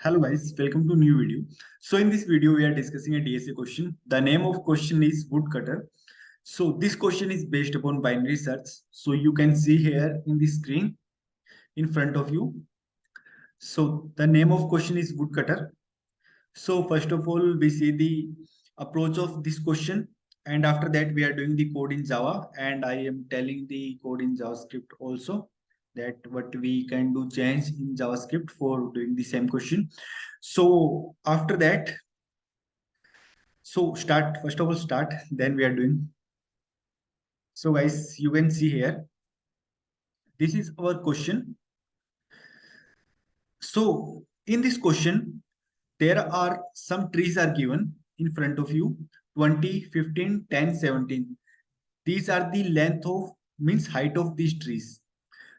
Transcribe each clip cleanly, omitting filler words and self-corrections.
Hello guys, welcome to new video. So in this video we are discussing a DSA question. The name of question is woodcutter. So this question is based upon binary search. So you can see here in the screen in front of you. So the name of question is woodcutter. So first of all we see the approach of this question, and after that we are doing the code in Java, and I am telling the code in JavaScript also, that what we can do change in JavaScript for doing the same question. So after that, so start, first of all start, then we are doing. So guys, you can see here, this is our question. So in this question, there are some trees are given in front of you, 20, 15, 10, 17. These are the length of, means height of these trees.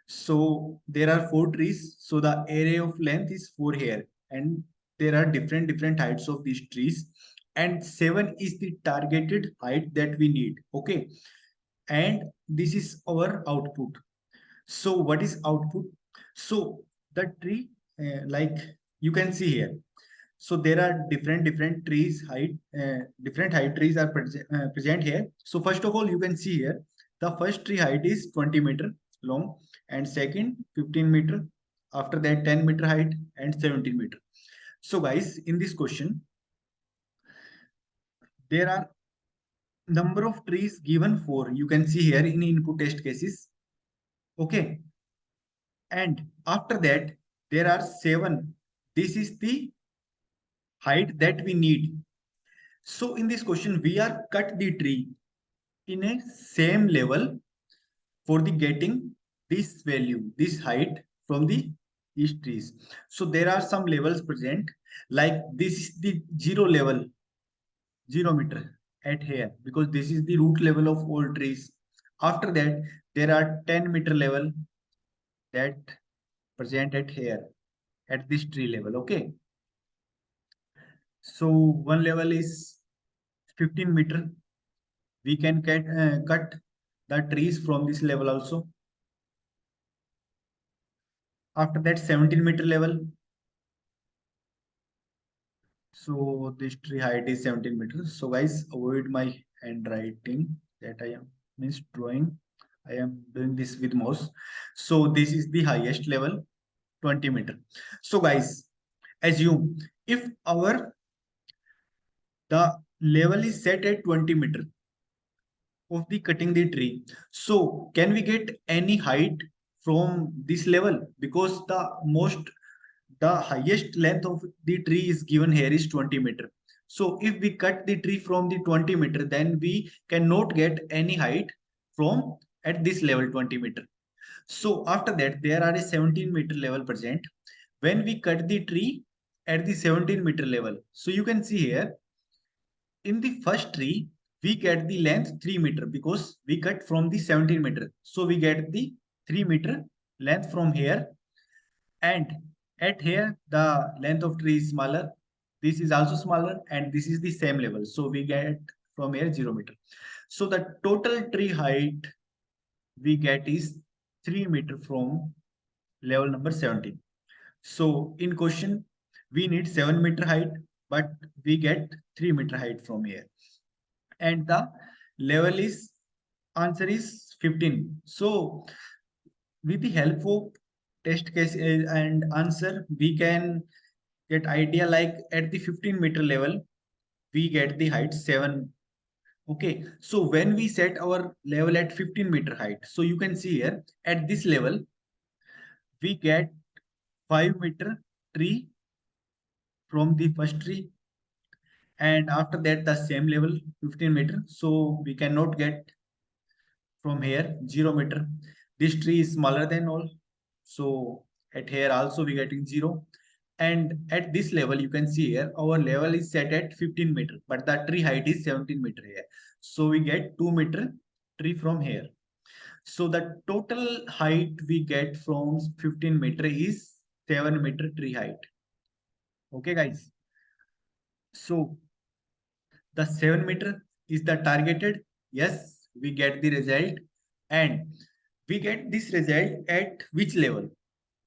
So there are 4 trees. So the area of length is 4 here, and there are different heights of these trees, and 7 is the targeted height that we need. Okay, and this is our output. So what is output? So the tree, like you can see here, so there are different trees height, different height trees are present here. So first of all, you can see here, the first tree height is 20-meter long, and second 15-meter, after that 10-meter height, and 17-meter. So guys, in this question there are number of trees given for, you can see here in input test cases. Okay, and after that there are 7. This is the height that we need. So in this question we are cut the tree in a same level for the getting this value, this height from the these trees. So there are some levels present, like this is the 0 level, 0 meter at here, because this is the root level of all trees. After that there are 10-meter level that present at here, at this tree level. Okay, so one level is 15-meter. We can cut the trees from this level also. After that 17-meter level. So this tree height is 17 meters. So guys, avoid my handwriting that I am means drawing. I am doing this with mouse. So this is the highest level, 20-meter. So guys, assume if our the level is set at 20-meter of the cutting the tree. So can we get any height from this level? Because the highest length of the tree is given here is 20-meter. So if we cut the tree from the 20-meter, then we cannot get any height from at this level 20-meter. So after that, there are a 17-meter level present. When we cut the tree at the 17-meter level, so you can see here, in the first tree, we get the length 3 meter because we cut from the 17-meter. So we get the 3-meter length from here, and at here the length of tree is smaller. This is also smaller, and this is the same level. So we get from here 0 meter. So the total tree height we get is 3 meter from level number 17. So in question, we need 7-meter height, but we get 3-meter height from here. And the level is, answer is 15. So with the help of test case and answer, we can get idea like at the 15-meter level, we get the height 7. Okay, so when we set our level at 15-meter height, so you can see here at this level, we get 5-meter tree from the first tree, and after that the same level 15-meter. So we cannot get from here 0-meter. This tree is smaller than all. So at here also we getting 0. And at this level, you can see here, our level is set at 15-meter, but the tree height is 17-meter here. So we get 2-meter tree from here. So the total height we get from 15-meter is 7-meter tree height. Okay, guys. So the 7-meter is the targeted. Yes, we get the result, and we get this result at which level?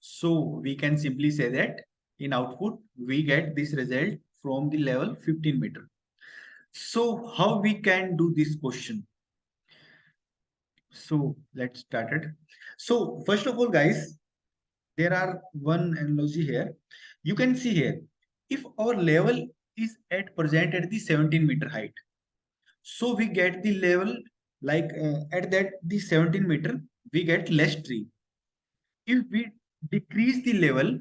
So we can simply say that in output, we get this result from the level 15 meter. So how we can do this question? So let's start it. So first of all, guys, there are one analogy here. You can see here, if our level is at present at the 17-meter height, so we get the level like at that the 17-meter, we get less tree. If we decrease the level,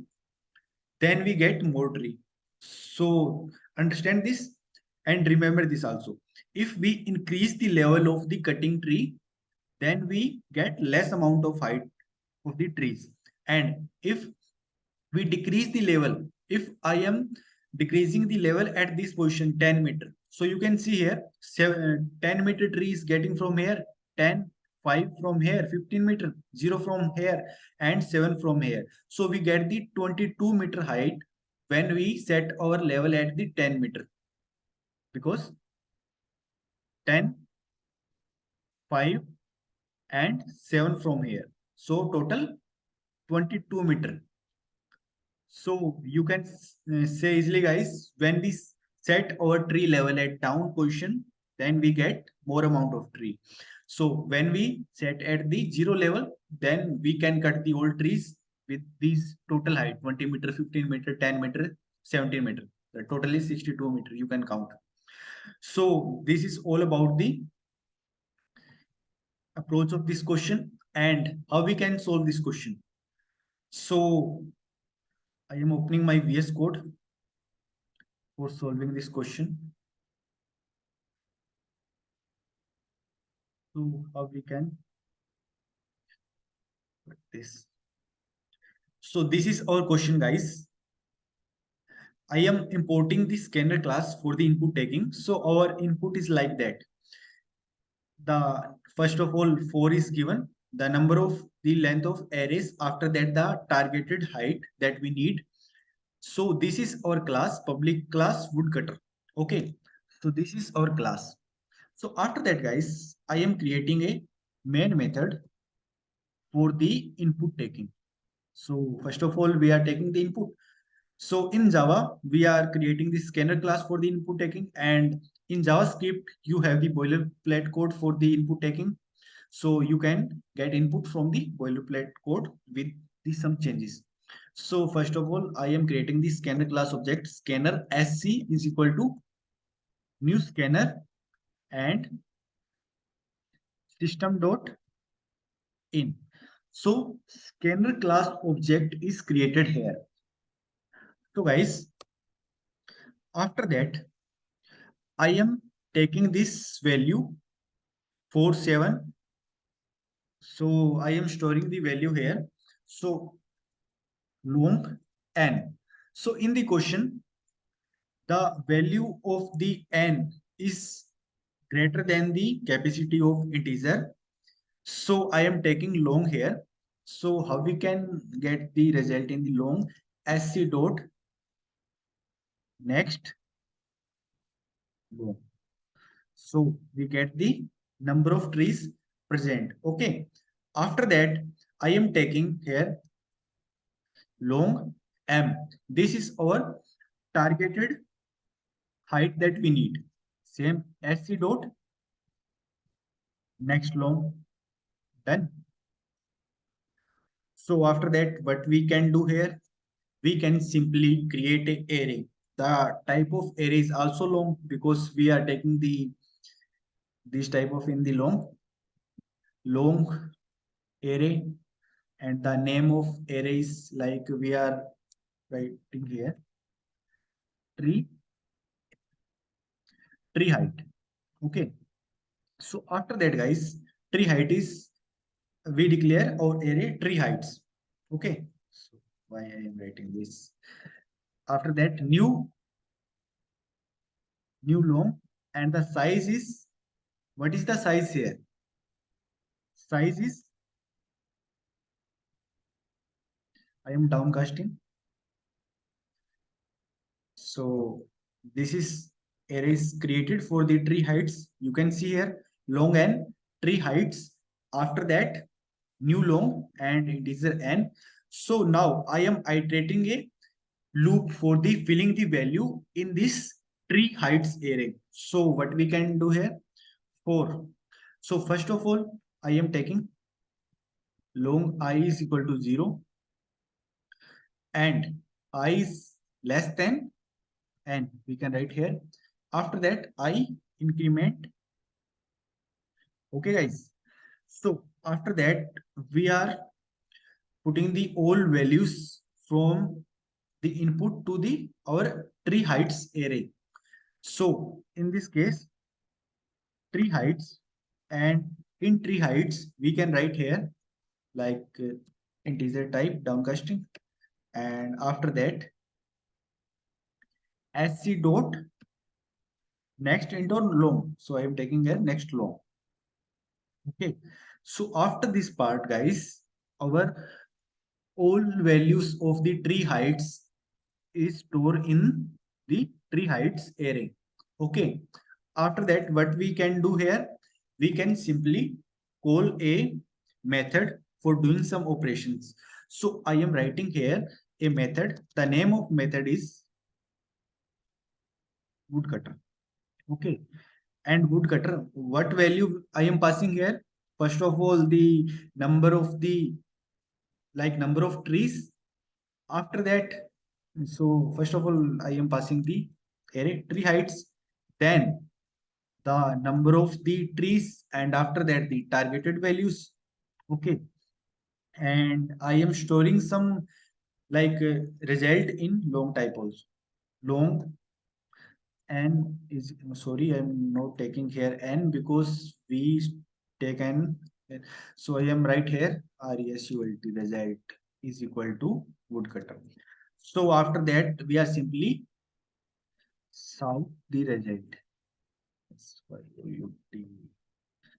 then we get more tree. So understand this and remember this also. If we increase the level of the cutting tree, then we get less amount of height of the trees. And if we decrease the level, if I am decreasing the level at this position 10 meter, so you can see here 10-meter tree is getting from here 10, 5 from here, 15 meter, 0 from here, and 7 from here. So we get the 22-meter height when we set our level at the 10 meter, because 10, 5 and 7 from here, so total 22 meter. So you can say easily, guys, when we set our tree level at down position, then we get more amount of tree. So when we set at the 0 level, then we can cut the old trees with these total height 20 meter, 15 meter, 10 meter, 17 meter. The total is 62 meter. You can count. So this is all about the approach of this question and how we can solve this question. So I am opening my VS Code for solving this question. So how we can put this. So this is our question, guys. I am importing the scanner class for the input taking. So our input is like that. The first of all 4 is given, the number of the length of arrays, after that the targeted height that we need. So this is our class, public class woodcutter. Okay, so this is our class. So after that, guys, I am creating a main method for the input taking. So first of all, we are taking the input. So in Java, we are creating the scanner class for the input taking, and in JavaScript, you have the boilerplate code for the input taking. So you can get input from the boilerplate code with some changes. So first of all, I am creating the scanner class object. Scanner SC is equal to new scanner and system dot in. So scanner class object is created here. So guys, after that, I am taking this value 47. So I am storing the value here. So long n. So in the question, the value of the n is greater than the capacity of integer. So I am taking long here. So how we can get the result in the long? Sc dot next long. So we get the number of trees present. Okay. After that, I am taking here long m. This is our targeted height that we need. Same sc dot next long. Done. So after that, what we can do here, we can simply create an array. The type of array is also long because we are taking the this type of in the long array, and the name of array is like we are writing here tree height. Okay, so after that, guys, tree height is we declare our array tree heights. Okay, so why I am writing this? After that, new long, and the size is, what is the size here? Size is, I am downcasting. So this is arrays created for the tree heights. You can see here long n, tree heights. After that, new long and integer n. So now I am iterating a loop for the filling the value in this tree heights array. So what we can do here? 4. So first of all, I am taking long I is equal to 0 and I is less than n. We can write here. After that, I increment. Okay, guys. So after that, we are putting the all values from the input to the our tree heights array. So in this case, tree heights, and in tree heights we can write here like integer type downcasting, and after that sc dot next int on long. So I am taking here next long. Okay. So after this part, guys, our all values of the tree heights is stored in the tree heights array. Okay. After that, what we can do here, we can simply call a method for doing some operations. So I am writing here a method. The name of method is woodcutter. Okay. And woodcutter, what value I am passing here? First of all, the number of the number of trees. After that, so first of all, I am passing the array tree heights, then the number of the trees, and after that the targeted values. Okay, and I am storing some result in long type also. Long n is, sorry, I'm not taking here n because we take n. So I am right here result result is equal to woodcutter. So after that we are simply south the result.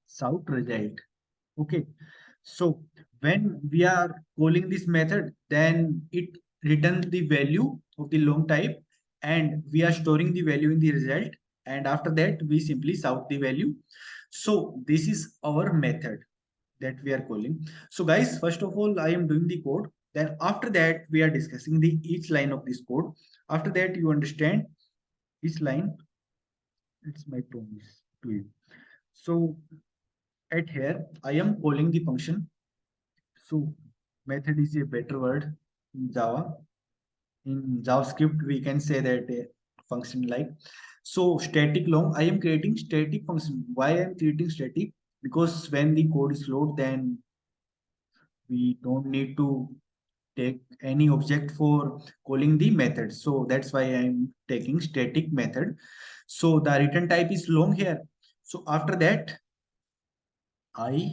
South result. Okay. So when we are calling this method, then it returns the value of the long type, and we are storing the value in the result. And after that, we simply south the value. So this is our method that we are calling. So guys, first of all, I am doing the code. Then after that, we are discussing the each line of this code. After that, you understand each line. It's my promise to you. So at here, I am calling the function. So method is a better word in Java. In JavaScript, we can say that a function like. So static long, I am creating static function. Why I am creating static? Because when the code is load, then we don't need to take any object for calling the method. So that's why I'm taking static method. So the return type is long here. So after that, I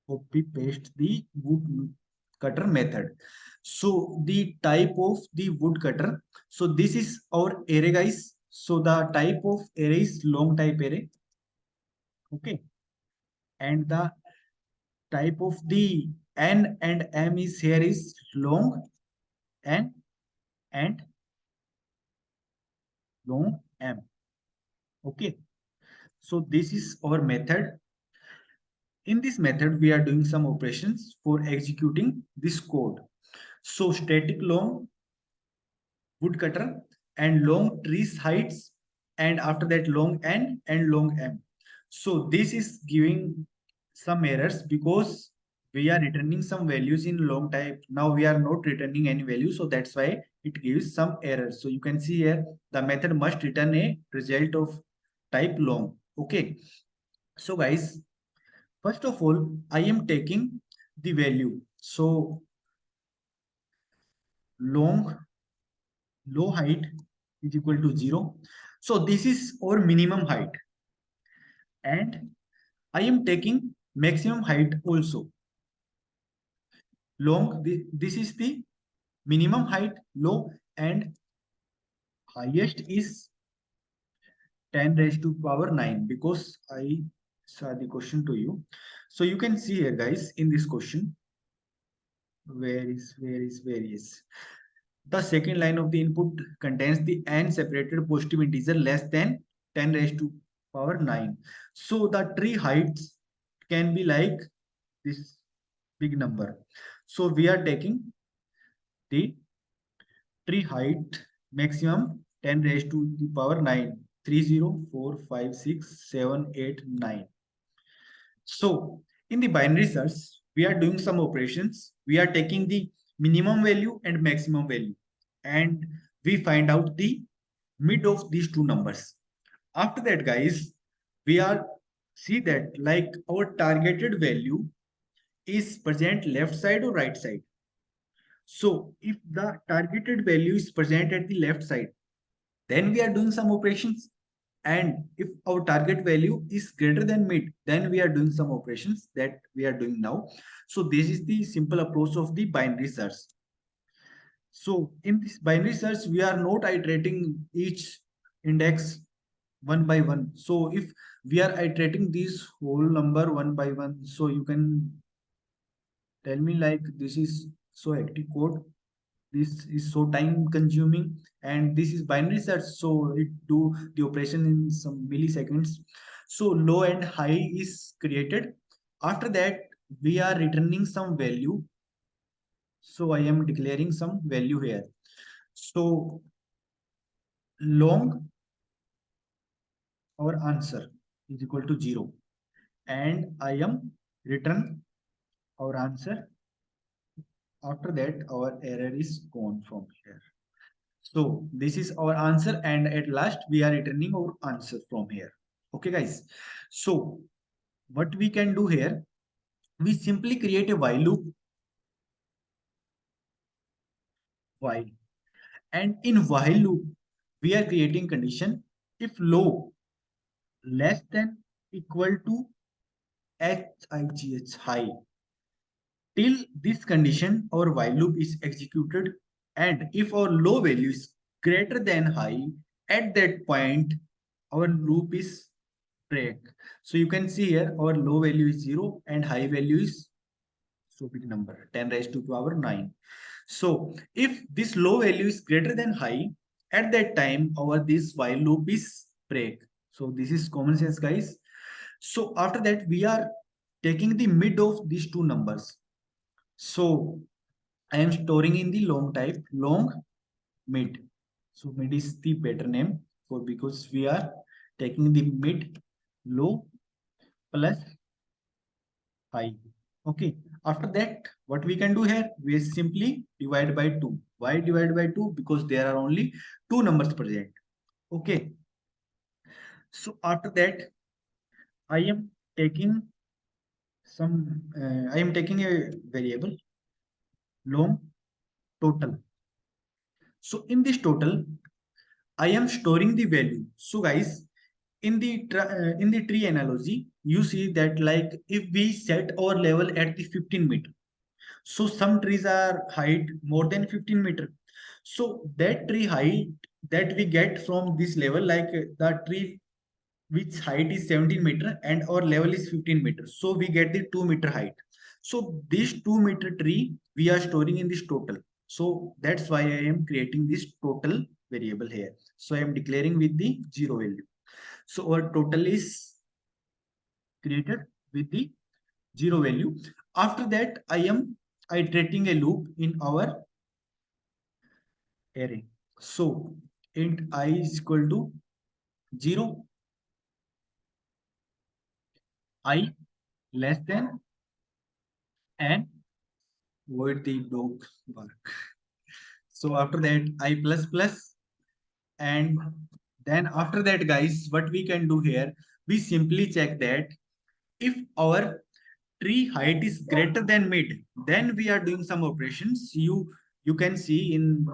copy paste the woodcutter method. So the type of the woodcutter. So this is our array, guys. So the type of array is long type array. Okay. And the type of the n and m is here is long n and long m. Okay. So this is our method. In this method, we are doing some operations for executing this code. So static long woodcutter and long trees heights, and after that long n and long m. So this is giving some errors because we are returning some values in long type. Now we are not returning any value, so that's why it gives some errors. So you can see here the method must return a result of type long. Okay. So guys, first of all, I am taking the value. So long low height is equal to 0. So this is our minimum height, and I am taking maximum height also. Long, this is the minimum height, low, and highest is 10 raised to power 9 because I saw the question to you. So you can see here, guys, in this question, where is the second line of the input contains the n separated positive integer less than 10 raised to power 9. So the tree heights can be like this big number. So we are taking the tree height maximum 10 raised to the power 9, 3, 0, 4, 5, 6, 7, 8, 9. So in the binary search, we are doing some operations. We are taking the minimum value and maximum value, and we find out the mid of these two numbers. After that, guys, we are see that like our targeted value is present left side or right side. So if the targeted value is present at the left side, then we are doing some operations. And if our target value is greater than mid, then we are doing some operations that we are doing now. So this is the simple approach of the binary search. So in this binary search, we are not iterating each index one by one. So if we are iterating this whole number one by one, so you can tell me like this is so active code, this is so time consuming, and this is binary search, so it do the operation in some milliseconds. So low and high is created. After that, we are returning some value. So I am declaring some value here. So long, our answer is equal to 0, and I am return our answer. After that, our error is gone from here. So this is our answer, and at last we are returning our answer from here. Okay, guys. So what we can do here, we simply create a while loop, while, and in while loop we are creating condition if low less than equal to high high. Till this condition, our while loop is executed, and if our low value is greater than high, at that point our loop is break. So you can see here our low value is 0 and high value is so big number 10 raised to power 9. So if this low value is greater than high, at that time our this while loop is break. So this is common sense, guys. So after that, we are taking the mid of these two numbers. So I am storing in the long type, long mid. So mid is the better name for because we are taking the mid, low plus high. Okay. After that, what we can do here, we simply divide by 2. Why divide by 2? Because there are only two numbers present. Okay. So after that, I am taking I am taking a variable long total. So in this total, I am storing the value. So guys, in the tree analogy, you see that like if we set our level at the 15 meter, so some trees are height more than 15 meter. So that tree height that we get from this level, like the tree which height is 17 meter and our level is 15 meters. So we get the 2 meter height. So this 2 meter tree we are storing in this total. So that's why I am creating this total variable here. So I am declaring with the 0 value. So our total is created with the 0 value. After that, I am iterating a loop in our array. So int I is equal to 0, I less than, and void the dog bark. So after that, I plus plus, and then after that, guys, what we can do here, we simply check that if our tree height is greater than mid, then we are doing some operations. You can see in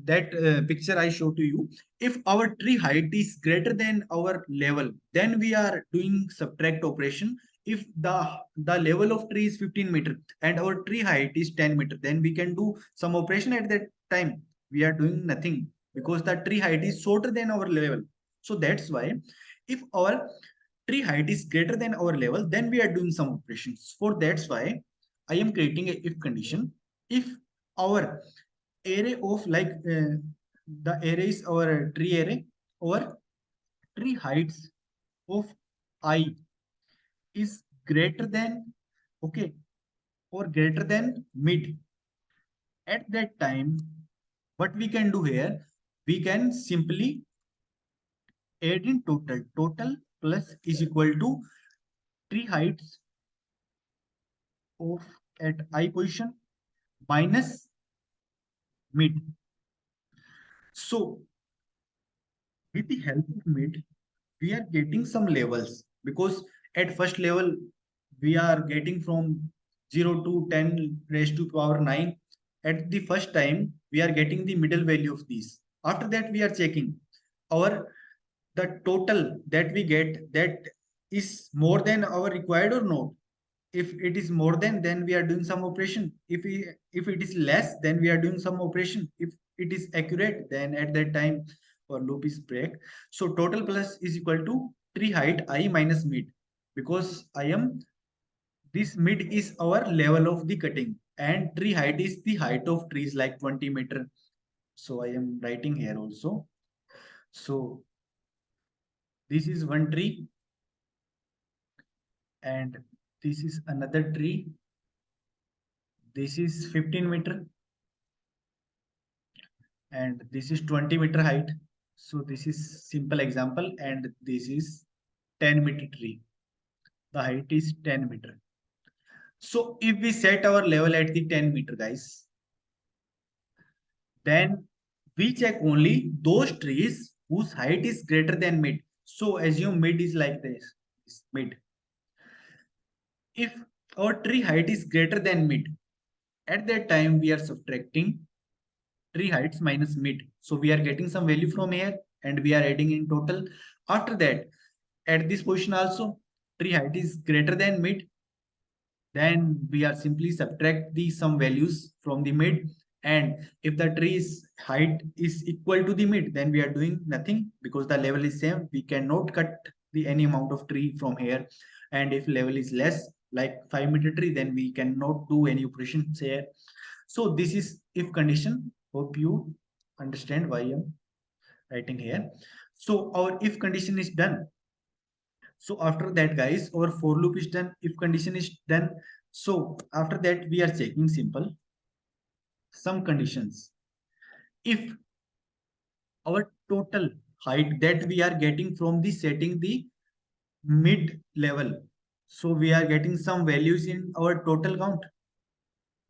that picture I show to you. If our tree height is greater than our level, then we are doing subtract operation. If the level of tree is 15 meter and our tree height is 10 meter, then we can do some operation at that time. We are doing nothing because the tree height is shorter than our level. So that's why if our tree height is greater than our level, then we are doing some operations. For that's why I am creating a if condition. If our array of like the array is our tree array, or tree heights of I is greater than, okay, or greater than mid, at that time what we can do here, we can simply add in total plus is equal to tree heights of at I position minus mid. So with the help of mid, we are getting some levels, because at first level we are getting from 0 to 10 raised to power 9. At the first time we are getting the middle value of these. After that we are checking our the total that we get, that is more than our required or not. If it is more than, then we are doing some operation. If it is less, then we are doing some operation. If it is accurate, then at that time our loop is break. So total plus is equal to tree height I minus mid, because I am, this mid is our level of the cutting, and tree height is the height of trees like 20 meter. So I am writing here also. So this is one tree, and this is another tree. This is 15 meter, and this is 20 meter height. So this is simple example, and this is 10 meter tree. The height is 10 meter. So if we set our level at the 10 meter, guys, then we check only those trees whose height is greater than mid. So assume mid is like this mid. If our tree height is greater than mid, at that time we are subtracting tree heights minus mid. So we are getting some value from here, and we are adding in total. After that, at this position also, tree height is greater than mid. Then we are simply subtract the some values from the mid. And if the tree's height is equal to the mid, then we are doing nothing, because the level is same. We cannot cut the any amount of tree from here. And if level is less, like 5 meter tree, then we cannot do any operations here. So this is if condition. Hope you understand why I'm writing here. So our if condition is done. So after that, guys, our for loop is done. If condition is done. So after that, we are checking simple some conditions. If our total height that we are getting from the setting the mid level, so we are getting some values in our total count.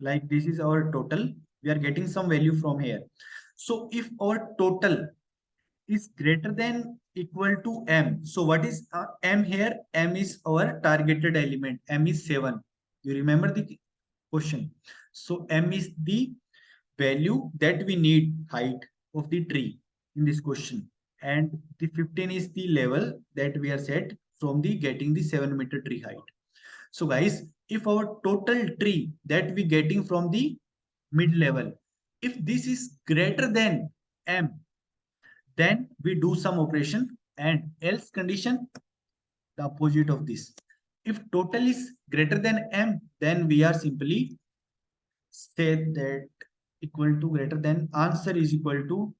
Like this is our total. We are getting some value from here. So if our total is greater than equal to m. So what is m here? M is our targeted element. M is 7. You remember the question. So m is the value that we need height of the tree in this question. And the 15 is the level that we are set from the getting the 7 meter tree height. So guys, if our total tree that we getting from the mid level, if this is greater than m, then we do some operation, and else condition the opposite of this. If total is greater than m, then we are simply say that equal to greater than answer is equal to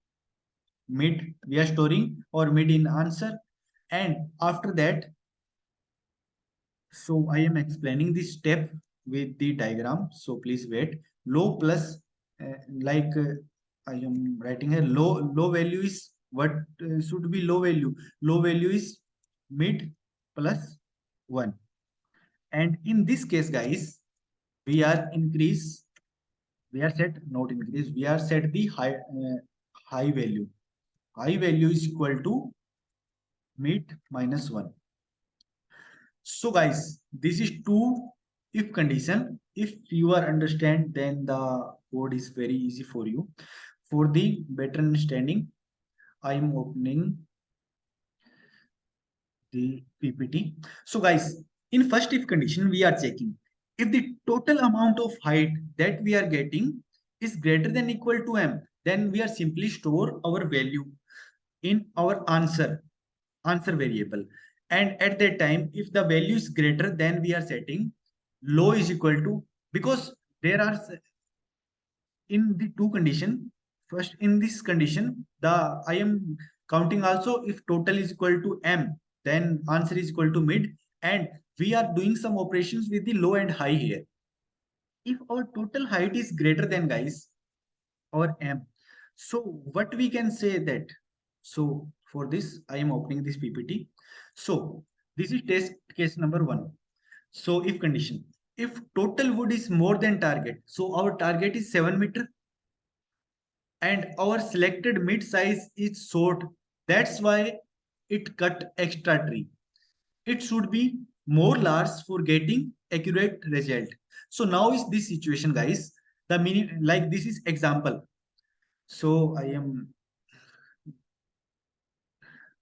mid. We are storing or mid in answer, and after that, so I am explaining this step with the diagram. So please wait. Low plus like I am writing here. Low value is what should be low value. Low value is mid plus 1. And in this case, guys, we are increase. We are set not increase. We are set the high value. High value is equal to mid minus 1. So guys, this is two if condition. If you are understand, then the code is very easy for you. For the better understanding, I am opening the PPT. So guys, in first if condition, we are checking if the total amount of height that we are getting is greater than equal to m, then we are simply store our value in our answer variable. And at that time, if the value is greater, then we are setting low is equal to, because there are in the two condition. First, in this condition, the I am counting also if total is equal to m, then answer is equal to mid, and we are doing some operations with the low and high here. If our total height is greater than, guys, or m, So what we can say that, so for this, I am opening this PPT. So this is test case number one. So if condition, if total wood is more than target, so our target is 7 meter and our selected mid size is short. That's why it cut extra tree. It should be more large for getting accurate result. So now is this situation, guys. The meaning, like this is example. So I am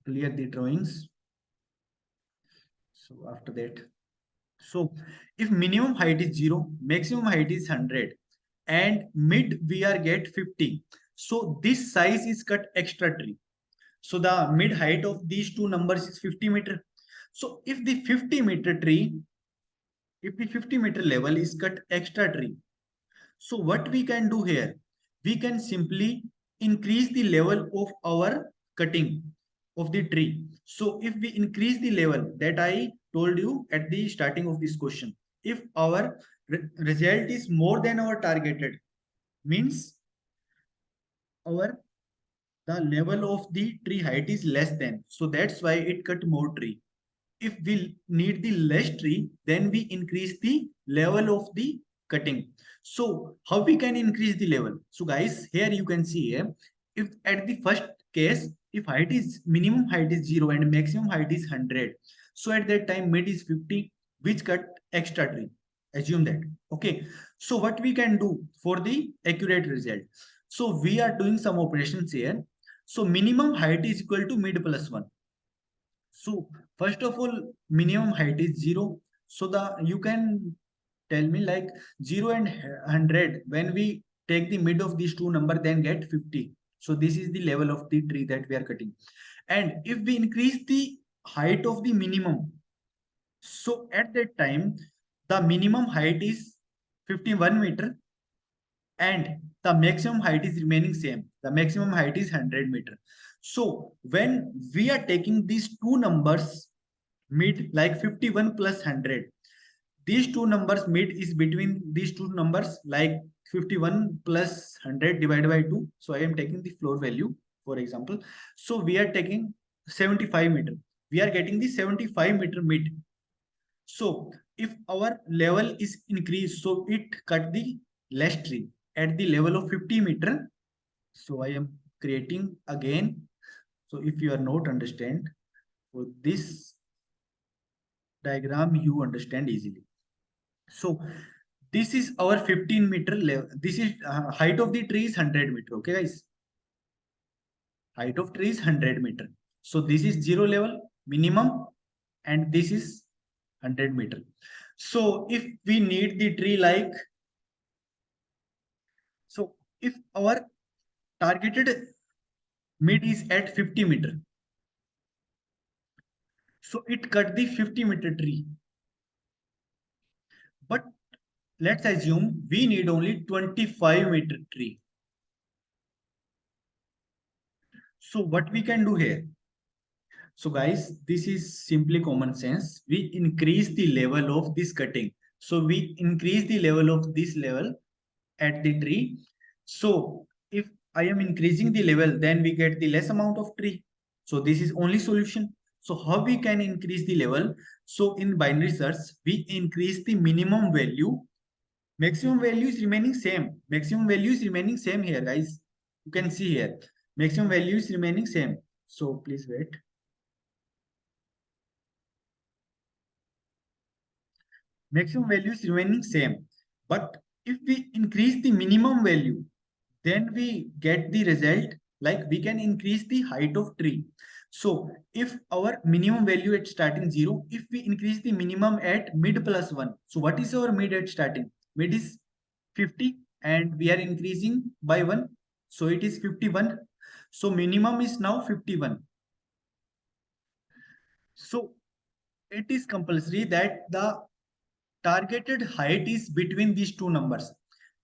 clear the drawings. So after that, so if minimum height is 0, maximum height is 100 and mid we are get 50. So this size is cut extra tree. So the mid height of these two numbers is 50 meter. So if the 50-meter tree, if the 50-meter level is cut extra tree, so what we can do here? We can simply increase the level of our cutting of the tree. So if we increase the level that I told you at the starting of this question, if our result is more than our targeted, means our the level of the tree height is less than. So that's why it cut more tree. If we need the less tree, then we increase the level of the cutting. So how we can increase the level? So guys, here you can see here, if at the first case, if height is minimum height is 0 and maximum height is 100, so at that time mid is 50, which cut extra tree. Assume that. Okay. So what we can do for the accurate result? So we are doing some operations here. So minimum height is equal to mid plus 1. So first of all, minimum height is 0. So the you can tell me like 0 and 100. When we take the mid of these two number, then get 50. So this is the level of the tree that we are cutting. And if we increase the height of the minimum, so at that time, the minimum height is 51 meter and the maximum height is remaining same. The maximum height is 100 meter. So when we are taking these two numbers mid like 51 plus 100, these two numbers mid is between these two numbers like 51 plus 100 divided by 2. So I am taking the floor value for example. So we are taking 75 meter. We are getting the 75 meter mid. So if our level is increased, so it cut the less tree at the level of 50 meter. So I am creating again. So if you are not understand, so this diagram you understand easily. So this is our 15-meter level. This is height of the tree is 100 meter. Okay, guys. Height of tree is 100 meter. So this is 0 level minimum and this is 100 meter. So if we need the tree like, so if our targeted mid is at 50 meter, so it cut the 50-meter tree. But let's assume we need only 25-meter tree. So what we can do here? So guys, this is simply common sense. We increase the level of this cutting. So we increase the level of this level at the tree. So if I am increasing the level, then we get the less amount of tree. So this is only solution. So how we can increase the level? So in binary search, we increase the minimum value. Maximum value is remaining same. Maximum value is remaining same here, guys. You can see here. Maximum value is remaining same. So please wait. Maximum value is remaining same. But if we increase the minimum value, then we get the result like we can increase the height of tree. So if our minimum value at starting 0, if we increase the minimum at mid plus 1, so what is our mid at starting? Mid is 50 and we are increasing by 1. So it is 51. So minimum is now 51. So it is compulsory that the targeted height is between these two numbers.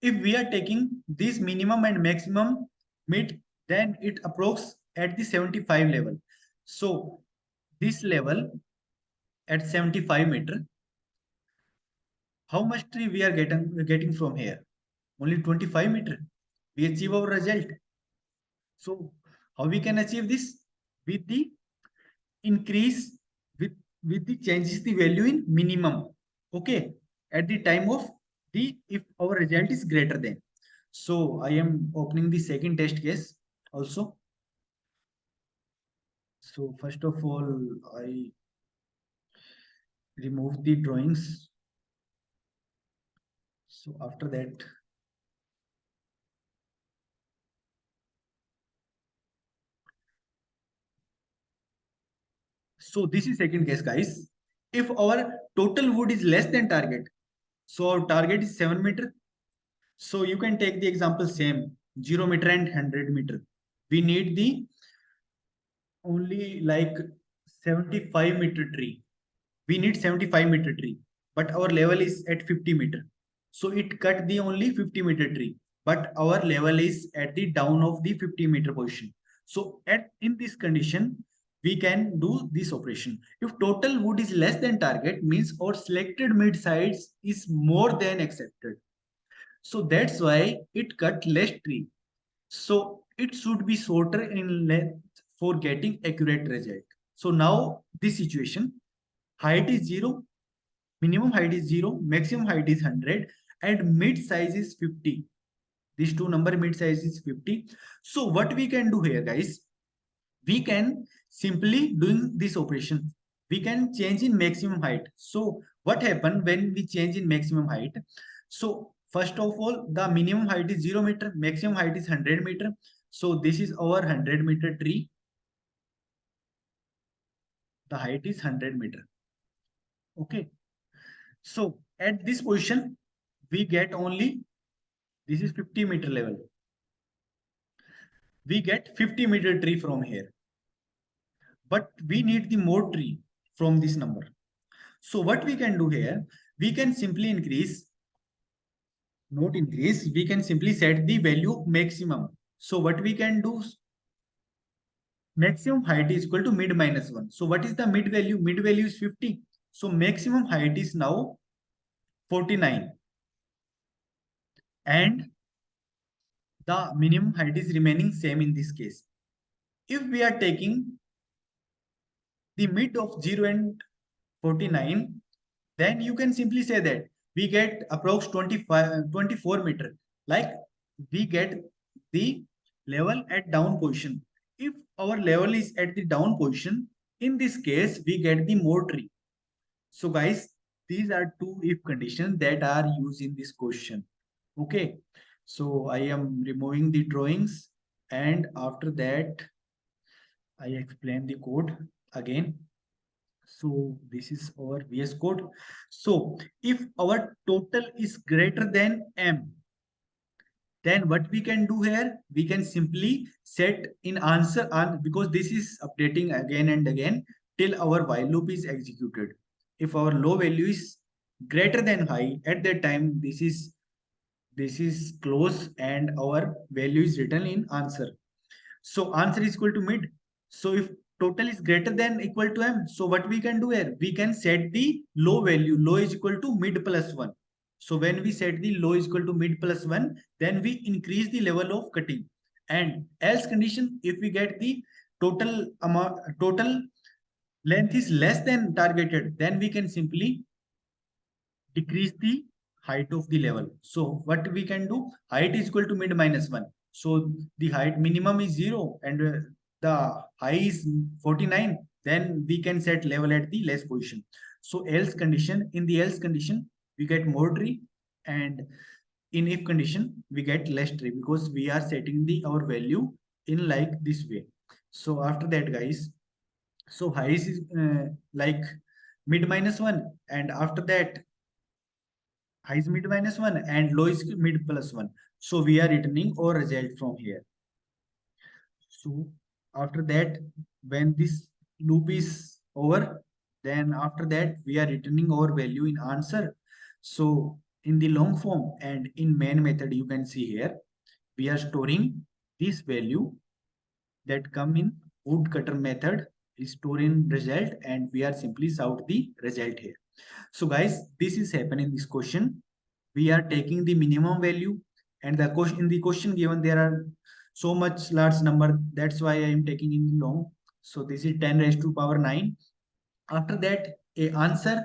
If we are taking this minimum and maximum mid, then it approx at the 75 level. So this level at 75 meter, how much tree we are getting from here? Only 25 meter. We achieve our result. So how we can achieve this? With the increase, with the changes the value in minimum. Okay, at the time of the, if our result is greater than. So I am opening the second test case also. So first of all, I remove the drawings. So after that, so this is second case, guys. If our total wood is less than target, so our target is 7 meter. So you can take the example same 0 meter and 100 meter. We need the only like 75-meter tree. We need 75-meter tree, but our level is at 50 meter. So it cut the only 50-meter tree, but our level is at the down of the 50-meter position. So at in this condition, we can do this operation. If total wood is less than target, means our selected mid size is more than accepted. So that's why it cut less tree. So it should be shorter in length for getting accurate result. So now this situation, height is 0, minimum height is 0, maximum height is 100, and mid size is 50. These two number mid size is 50. So what we can do here, guys, we can simply doing this operation. We can change in maximum height. So what happen when we change in maximum height? So first of all, the minimum height is 0 meter, maximum height is 100 meter. So this is our 100-meter tree. The height is 100 meter. Okay. So at this position, we get only, this is 50-meter level. We get 50-meter tree from here. But we need the more tree from this number. So what we can do here, we can simply increase, not increase, we can simply set the value maximum. So what we can do, maximum height is equal to mid minus 1. So what is the mid value? Mid value is 50. So maximum height is now 49. And the minimum height is remaining same in this case. If we are taking the mid of 0 and 49, then you can simply say that we get approx 24 meter. Like we get the level at down position. If our level is at the down position, in this case, we get the more tree. So guys, these are two if conditions that are used in this question. Okay. So I am removing the drawings, and after that, I explain the code again. So this is our VS Code. So if our total is greater than M, then what we can do here, we can simply set in answer on, because this is updating again and again till our while loop is executed. If our low value is greater than high, at that time this is close and our value is written in answer. So answer is equal to mid. So if total is greater than equal to M, so what we can do here? We can set the low value. Low is equal to mid plus 1. So when we set the low is equal to mid plus 1, then we increase the level of cutting. And else condition, if we get the total amount, total length is less than targeted, then we can simply decrease the height of the level. So what we can do, height is equal to mid minus 1. So the height minimum is 0 and the high is 49. Then we can set level at the less position. So else condition, in the else condition, we get more tree, and in if condition, we get less tree because we are setting the our value in like this way. So after that, guys, so high is like mid minus 1, and after that high is mid minus 1 and low is mid plus 1. So we are returning our result from here. So after that, when this loop is over, then after that we are returning our value in answer. So in the long form and in main method, you can see here, we are storing this value that come in woodcutter method is store in result, and we are simply shout the result here. So guys, this is happening in this question. We are taking the minimum value, and the question in the question given there are so much large number. That's why I am taking in long. So this is 10 raised to power 9. After that, a answer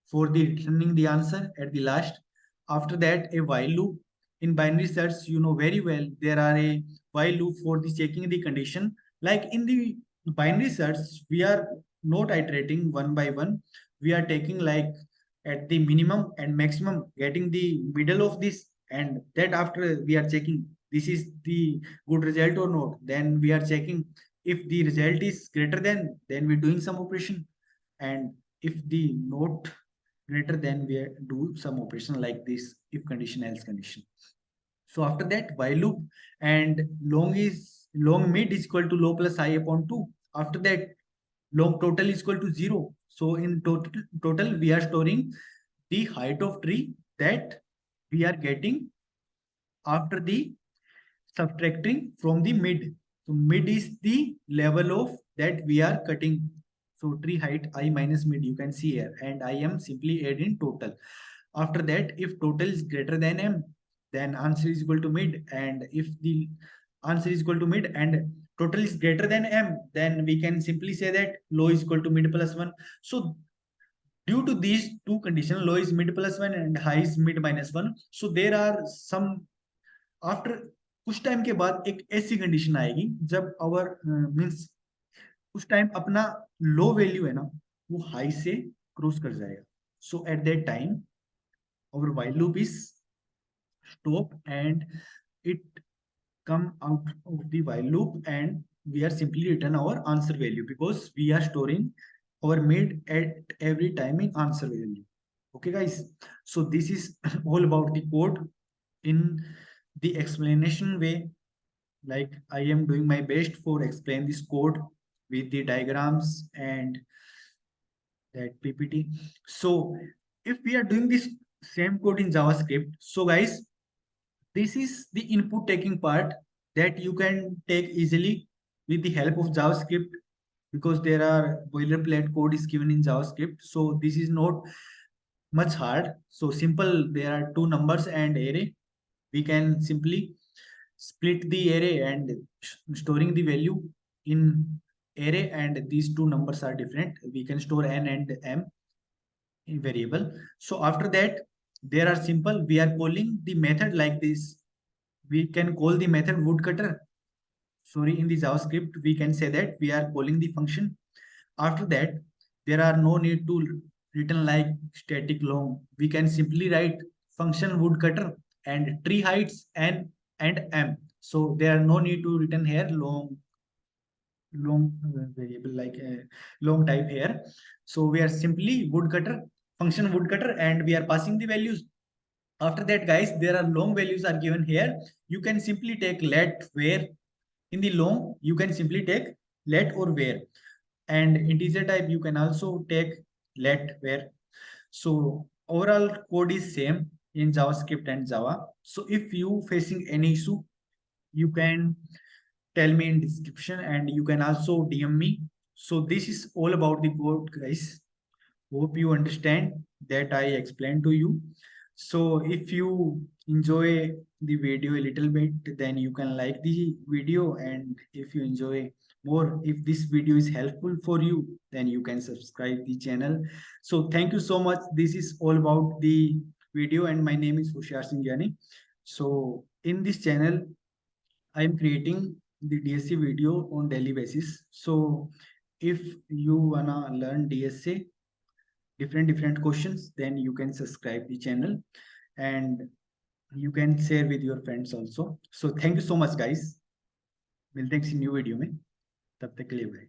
for the returning the answer at the last. After that, a while loop. In binary search, you know very well there are a while loop for the checking the condition. Like in the binary search, we are not iterating one by one. We are taking like at the minimum and maximum, getting the middle of this, and that after we are checking this is the good result or not. Then we are checking if the result is greater than, then we're doing some operation, and if the not greater than, we do some operation like this if condition else condition. So after that while loop, and long mid is equal to low plus I upon 2. After that long total is equal to 0. So in total we are storing the height of tree that we are getting after the subtracting from the mid. So mid is the level of that we are cutting. So tree height I minus mid, you can see here, and I am simply adding total. After that, if total is greater than m, then answer is equal to mid. And if the answer is equal to mid and total is greater than m, then we can simply say that low is equal to mid plus 1. So due to these two conditions, low is mid plus 1 and high is mid minus 1. So there are some, after कुछ time के बाद एक ऐसी condition आएगी जब our means उस time अपना low value है ना वो हाई से क्रॉस कर जाएगा. So at that time our while loop is stop and it come out of the while loop, and we are simply return our answer value because we are storing our mid at every time in answer value. Okay guys, so this is all about the code in the explanation way. Like I am doing my best for explain this code with the diagrams and that ppt. So if we are doing this same code in javascript, so guys, this is the input taking part that you can take easily with the help of JavaScript, because there are boilerplate code is given in JavaScript. So this is not much hard. So simple, there are two numbers and array. We can simply split the array and storing the value in array, and these two numbers are different. We can store n and m in variable. So after that, there are simple, we are calling the method like this. We can call the method woodcutter. Sorry, in the JavaScript, we can say that we are calling the function. After that, there are no need to written like static long. We can simply write function woodcutter and tree heights n and m. So there are no need to written here long variable like a long type here. So we are simply woodcutter function woodcutter, and we are passing the values. After that guys, there are long values are given here. You can simply take let where. In the long you can simply take let or where, and integer type you can also take let where. So overall code is same in JavaScript and Java. So if you facing any issue, you can tell me in description, and you can also DM me. So this is all about the code guys. Hope you understand that I explained to you. So if you enjoy the video a little bit, then you can like the video, and if you enjoy more, if this video is helpful for you, then you can subscribe the channel. So thank you so much. This is all about the video, and my name is Hoshiar Singh Jani. So in this channel, I am creating the DSC video on daily basis. So if you wanna learn DSA different questions, then you can subscribe the channel, and you can share with your friends also. So thank you so much guys. मिलते हैं किसी new video में, तब तक के लिए bye.